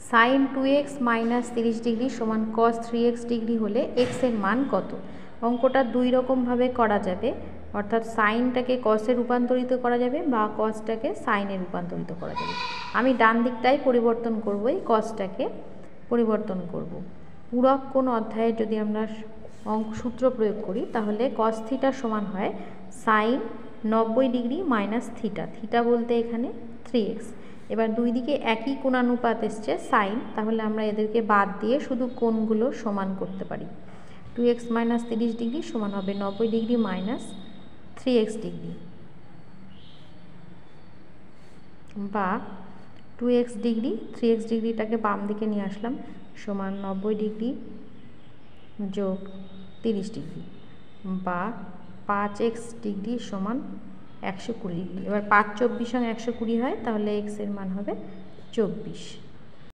Sign 2x minus 30 degree সমান কস 3x degree হলে x এর মান কত। অঙ্কটা দুই রকমভাবে করা যাবে, অর্থাৎ সাইনটাকে কসে রূপান্তরিত করা যাবে বা কসটাকে সাইনে রূপান্তরিত করা যাবে। আমি ডান দিকটাই পরিবর্তন করব, এই কসটাকে পরিবর্তন করব। পূরক কোণ অধ্যায়ে যদি আমরা সূত্র প্রয়োগ করি তাহলে কস থিটা সমান হয় sine 90 degree minus theta, theta বলতে এখানে 3x। এবার দুই দিকে একই কোণানুপাত এসছে সাইন, তাহলে আমরা এদেরকে বাদ দিয়ে শুধু কোণগুলো সমান করতে পারি। 2x মাইনাস 30 ডিগ্রি সমান হবে 90 ডিগ্রি মাইনাস 3x ডিগ্রি, বা 2x ডিগ্রি 3x ডিগ্রিটাকে বাম দিকে নিয়ে আসলাম সমান 90 ডিগ্রি যোগ 30 ডিগ্রি, বা 5x ডিগ্রি সমান 120 ডিগ্রি। এবার 5 24 সঙ্গে 120 হয়, তাহলে x এর মান হবে 24।